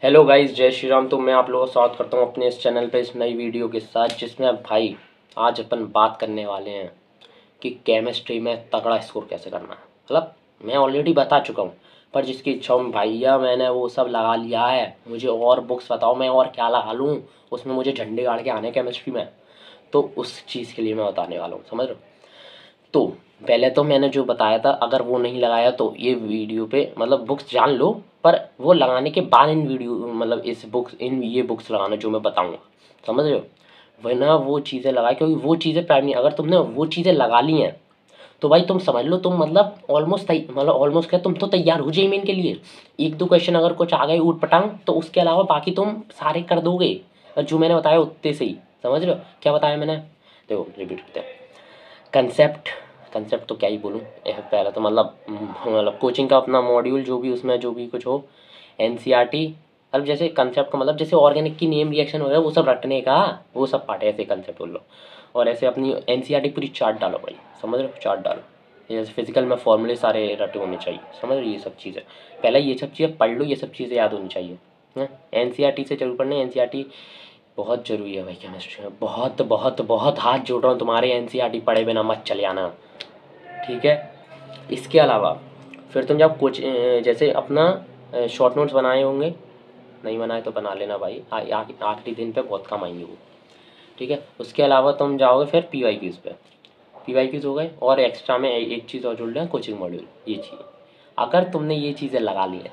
Hello guys, जय श्री राम। तो मैं आप लोगों का स्वागत करता हूँ अपने इस चैनल पे इस नई वीडियो के साथ, जिसमें अब भाई आज अपन बात करने वाले हैं कि केमिस्ट्री में तगड़ा स्कोर कैसे करना है। मतलब मैं ऑलरेडी बता चुका हूँ, पर जिसकी इच्छा हो भैया मैंने वो सब लगा लिया है, मुझे और बुक्स बताओ मैं और क्या लगा लूँ, उसमें मुझे झंडे गाड़ के आने केमिस्ट्री में, तो उस चीज़ के लिए मैं बताने वाला हूँ, समझ रहे हो। तो पहले तो मैंने जो बताया था, अगर वो नहीं लगाया तो ये वीडियो पे मतलब बुक्स जान लो, पर वो लगाने के बाद इन वीडियो मतलब इस बुक्स इन ये बुक्स लगाना जो मैं बताऊंगा, समझ रहे हो। वरना वो चीज़ें लगाए, क्योंकि वो चीज़ें प्राइमरी अगर तुमने वो चीज़ें लगा ली हैं तो भाई तुम समझ लो तुम मतलब ऑलमोस्ट क्या, तुम तो तैयार हो जाइए मेन के लिए। एक दो क्वेश्चन अगर कुछ आ गए ऊट पटांग तो उसके अलावा बाकी तुम सारे कर दोगे, और जो मैंने बताया उतने से ही। समझ रहे हो क्या बताया मैंने, देखो रिपीट करते हैं। कंसेप्ट कंसेप्ट तो क्या ही बोलूँ, पहले तो मतलब कोचिंग का अपना मॉड्यूल जो भी उसमें जो भी कुछ हो, एनसीईआरटी। अब जैसे कंसेप्ट का मतलब जैसे ऑर्गेनिक की नेम रिएक्शन वगैरह वो सब रटने का, वो सब पार्ट है, ऐसे कंसेप्ट बोल लो। और ऐसे अपनी एनसीईआरटी पूरी चार्ट डालो भाई, समझ रहे हो, चार्ट डालो। जैसे फिजिकल में फॉर्मूले सारे रटे होने चाहिए, समझ रहे हो, ये सब चीज़ें पहले ये सब चीज़ें पढ़ लो, ये सब चीज़ें याद होनी चाहिए। एनसीईआरटी से जरूर पढ़ना, एनसीईआरटी बहुत ज़रूरी है भाई केमिस्ट्री में, बहुत बहुत बहुत हाथ जोड़ रहा हूँ तुम्हारे, एनसीईआरटी पढ़े बिना मत चले आना, ठीक है। इसके अलावा फिर तुम जब कुछ जैसे अपना शॉर्ट नोट्स बनाए होंगे, नहीं बनाए तो बना लेना भाई, आखिरी दिन पे बहुत काम आएंगे वो, ठीक है। उसके अलावा तुम जाओगे फिर पीवाईक्यूज़ पे, पीवाईक्यूज़ हो गए, और एक्स्ट्रा में एक चीज़ और जोड़ लें, कोचिंग मॉड्यूल। ये चीज़ अगर तुमने ये चीज़ें लगा ली हैं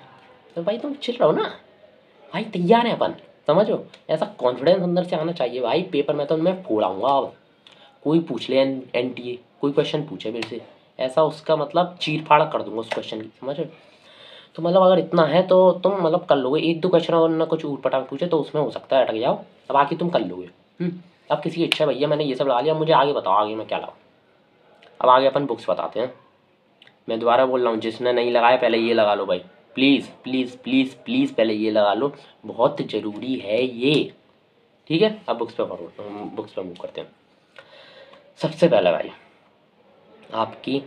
तो भाई तुम चिल रहो ना भाई, तैयार है अपन, समझो। ऐसा कॉन्फिडेंस अंदर से आना चाहिए भाई, पेपर में तो मैं फोड़ाऊंगा अब। कोई पूछ ले एनटीए, कोई क्वेश्चन पूछे मेरे से, ऐसा उसका मतलब चीर फाड़ कर दूंगा उस क्वेश्चन की, समझ रहे हो? तो मतलब अगर इतना है तो तुम मतलब कर लोगे, एक दो क्वेश्चन अगर ना कुछ ऊट पटांग पूछे तो उसमें हो सकता है अटक जाओ, अब बाकी तुम कर लोगे। अब किसी की इच्छा है भैया मैंने ये सब लगा लिया, मुझे आगे बताओ आगे मैं क्या लाऊं। अब आगे अपन बुक्स बताते हैं। मैं दोबारा बोल रहा हूँ, जिसने नहीं लगाया पहले ये लगा लो भाई, प्लीज़ प्लीज़ प्लीज़ प्लीज़ पहले ये लगा लो, बहुत ज़रूरी है ये, ठीक है। अब बुक्स पर मूव करते हैं। सबसे पहले भाई आपकी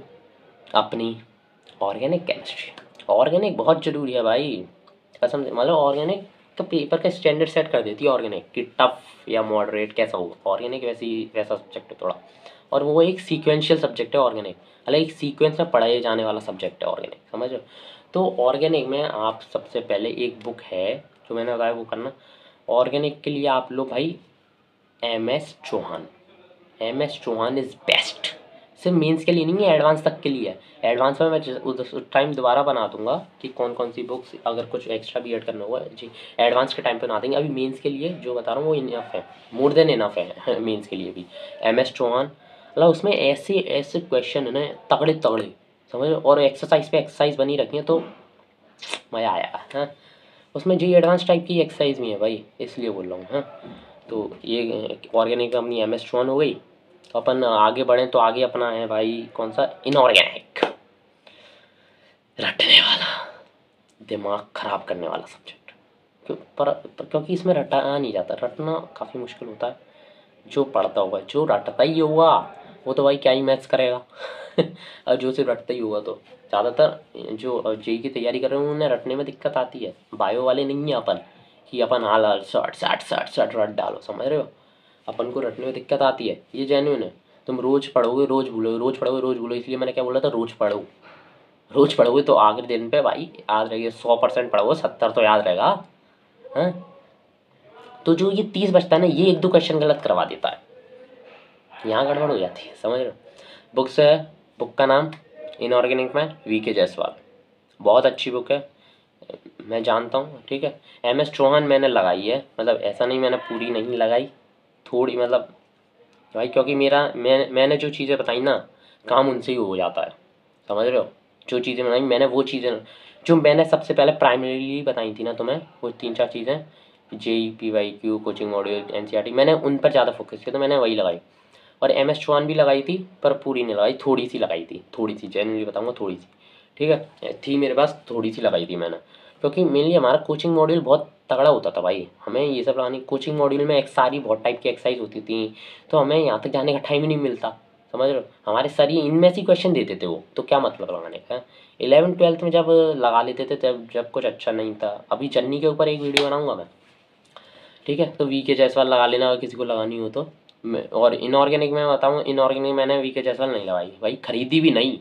अपनी ऑर्गेनिक केमिस्ट्री, ऑर्गेनिक बहुत ज़रूरी है भाई, कसम से। मतलब ऑर्गेनिक तो पेपर का स्टैंडर्ड सेट कर देती है ऑर्गेनिक, कि टफ या मॉडरेट कैसा होगा ऑर्गेनिक, वैसा सब्जेक्ट है थोड़ा। और वो एक सीक्वेंशियल सब्जेक्ट है ऑर्गेनिक, मतलब एक सीक्वेंस में पढ़ाए जाने वाला सब्जेक्ट है ऑर्गेनिक, समझ रहे हो। तो ऑर्गेनिक में आप सबसे पहले एक बुक है जो मैंने बताया वो करना। ऑर्गेनिक के लिए आप लो भाई MS Chauhan, MS Chauhan is best. सिर्फ मेंस के लिए नहीं है, एडवांस तक के लिए है। एडवांस में मैं उस टाइम दोबारा बना दूंगा कि कौन कौन सी बुक्स अगर कुछ एक्स्ट्रा भी ऐड करना होगा जी, एडवांस के टाइम पे बना देंगे। अभी मेंस के लिए जो बता रहा हूँ वो इनफ है, मोर देन इनफ है मेंस के लिए भी। MS चौहान मतलब उसमें ऐसे ऐसे क्वेश्चन है ना, तगड़े तगड़े, समझ लो, और एक्सरसाइज पे एक्सरसाइज बनी रखी है तो मज़ा आया, हाँ। उसमें जी एडवांस टाइप की एक्सरसाइज भी है भाई, इसलिए बोल रहा हूँ, हाँ। तो ये ऑर्गेनिक अपनी MS चौहान हो गई। तो अपन आगे बढ़ें तो आगे अपना है भाई कौन सा, इनऑर्गेनिक, रटने वाला, दिमाग खराब करने वाला सब्जेक्ट। पर क्योंकि इसमें रटा नहीं जाता, रटना काफ़ी मुश्किल होता है। जो पढ़ता होगा, जो रटता ही होगा वो तो भाई क्या ही मैथ्स करेगा और जो सिर्फ रटता ही होगा तो ज़्यादातर जो जेई की तैयारी कर रहे हैं उन्हें रटने में दिक्कत आती है। बायो वाले नहीं है अपन कि अपन हाल हाल शर्ट शर्ट शर्ट शर्ट रट डालो, समझ रहे हो। अपन को रटने में दिक्कत आती है, ये जेन्युइन है। तुम रोज़ पढ़ोगे रोज़ भूलोगे, रोज़ पढ़ोगे रोज़ भूलोगे, इसलिए मैंने क्या बोला था, रोज़ पढ़ो। रोज़ पढ़ोगे तो आखिरी दिन पे भाई याद रहेगी, 100% पढ़ोगे 70 तो याद रहेगा, हाँ। तो जो ये 30 बचता है ना, ये एक दो क्वेश्चन गलत करवा देता है, यहाँ गड़बड़ हो जाती है, समझ रहे हो। बुक्स है, बुक का नाम इनऑर्गेनिक में VK जायसवाल, बहुत अच्छी बुक है, मैं जानता हूँ, ठीक है। MS चौहान मैंने लगाई है, मतलब ऐसा नहीं मैंने पूरी नहीं लगाई, थोड़ी मतलब भाई, क्योंकि मैंने जो चीज़ें बताई ना, काम उनसे ही हो जाता है, समझ रहे हो। जो चीज़ें बनाई मैंने वो चीज़ें जो मैंने सबसे पहले प्राइमरीली बताई थी ना तुम्हें, वो 3-4 चीज़ें, JEE PYQ coaching module NCERT, मैंने उन पर ज़्यादा फोकस किया तो मैंने वही लगाई। और MS चौहान भी लगाई थी पर पूरी नहीं लगाई, थोड़ी सी लगाई थी, थोड़ी सी जेन्युइनली बताऊँगा, थोड़ी सी, ठीक है, थी मेरे पास, थोड़ी सी लगाई थी मैंने। क्योंकि मेनली हमारा कोचिंग मॉड्यूल बहुत तगड़ा होता था भाई, हमें ये सब लगानी, कोचिंग मॉड्यूल में एक सारी बहुत टाइप की एक्सरसाइज होती थी, तो हमें यहाँ तक जाने का टाइम ही नहीं मिलता, समझ रहे हो, हमारे सर ही इनमें से क्वेश्चन देते थे वो, तो क्या मतलब लगाने का। 11th-12th में जब लगा लेते थे तब जब कुछ अच्छा नहीं था। अभी चन्नी के ऊपर एक वीडियो बनाऊंगा मैं, ठीक है, तो वीके जायसवाल लगा लेना अगर किसी को लगानी हो तो। और इनऑर्गेनिक में बताऊँ, इनऑर्गेनिक मैंने वीके जायसवाल नहीं लगाई भाई, खरीदी भी नहीं,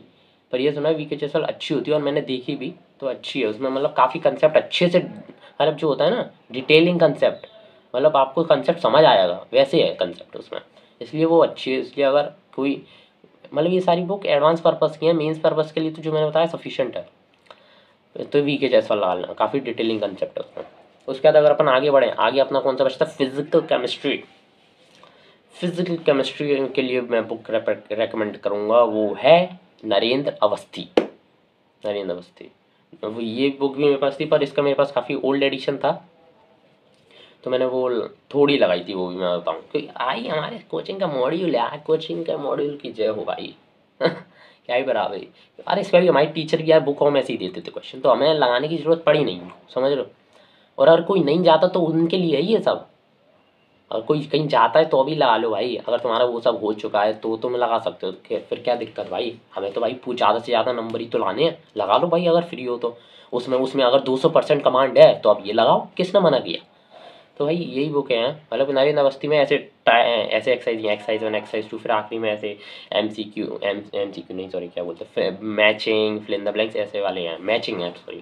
पर ये सुना है वीके जायसवाल अच्छी होती है और मैंने देखी भी, तो अच्छी है। उसमें मतलब काफ़ी कंसेप्ट अच्छे से, मतलब जो होता है ना डिटेलिंग कंसेप्ट, मतलब आपको कंसेप्ट समझ आएगा वैसे है कंसेप्ट उसमें, इसलिए वो अच्छी है। इसलिए अगर कोई, मतलब ये सारी बुक एडवांस पर्पज़ की है, मेंस पर्पज़ के लिए तो जो मैंने बताया सफिशिएंट है। तो वीके जायसवाल लगा लेना, काफ़ी डिटेलिंग कंसेप्ट है उसमें। उसके बाद अगर अपन आगे बढ़ें, आगे अपना कौन सा बचता है, फिजिकल केमिस्ट्री। फिजिकल केमिस्ट्री के लिए मैं बुक रेकमेंड करूँगा, वो है नरेंद्र अवस्थी। नरेंद्र अवस्थी, वो ये बुक भी मेरे पास थी, पर इसका मेरे पास काफ़ी ओल्ड एडिशन था, तो मैंने वो थोड़ी लगाई थी, वो भी मैं बताऊँ क्योंकि आई हमारे कोचिंग का मॉड्यूल है, कोचिंग का मॉड्यूल की जय हो भाई। क्या ही बराबरी। अरे इसका भी हमारे टीचर भी यार बुक हम ऐसे ही देते थे क्वेश्चन, तो हमें लगाने की ज़रूरत पड़ी नहीं, समझ लो। और अगर कोई नहीं जाता तो उनके लिए है ये सब, और कोई कहीं जाता है तो अभी लगा लो भाई, अगर तुम्हारा वो सब हो चुका है तो तुम लगा सकते हो, फिर क्या दिक्कत भाई। हमें तो भाई ज़्यादा से ज़्यादा नंबर ही तो लाने हैं, लगा लो भाई अगर फ्री हो तो। उसमें उसमें अगर 200% कमांड है तो अब ये लगाओ, किसने मना किया। तो भाई यही बुकें हैं, मतलब नरेंद्र अवस्थी में ऐसे ऐसे एक्सरसाइज, एक्सरसाइज 1 एक्सरसाइज 2, फिर आखिरी में ऐसे एम सी क्यू नहीं, सॉरी क्या बोलते हैं, matching, fill in the blanks, ऐसे वाले हैं, मैचिंग है सॉरी,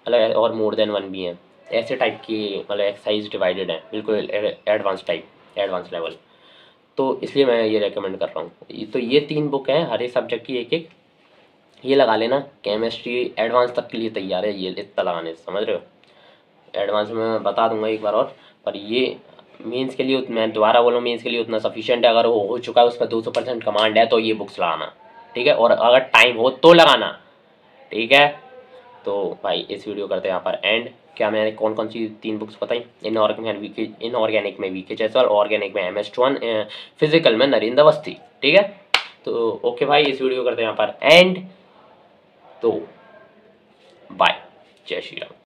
मतलब और मोर देन वन भी हैं, ऐसे टाइप की मतलब एक्सरसाइज डिवाइडेड है, बिल्कुल एडवांस टाइप, एडवांस लेवल। तो इसलिए मैं ये रेकमेंड कर रहा हूँ। तो ये 3 बुक हैं, हर एक सब्जेक्ट की एक एक, ये लगा लेना। केमिस्ट्री एडवांस तक के लिए तैयार है ये, इतना लगाने से, समझ रहे हो। एडवांस में मैं बता दूंगा एक बार और, पर ये मेंस के लिए मैं दोबारा बोलूँ, मेंस के लिए उतना सफिशिएंट है। अगर वो हो चुका है, उस पर 200% कमांड है, तो ये बुक्स लगाना, ठीक है, और अगर टाइम हो तो लगाना, ठीक है। तो भाई इस वीडियो करते हैं यहाँ पर एंड। क्या मैंने कौन कौन सी 3 बुक्स बताई, इनऑर्गेनिक में वीके जायसवाल, ऑर्गेनिक में MS1, फिजिकल में नरेंद्र अवस्थी, ठीक है। तो ओके भाई, इस वीडियो करते हैं यहाँ पर एंड। तो बाय, जय श्री राम।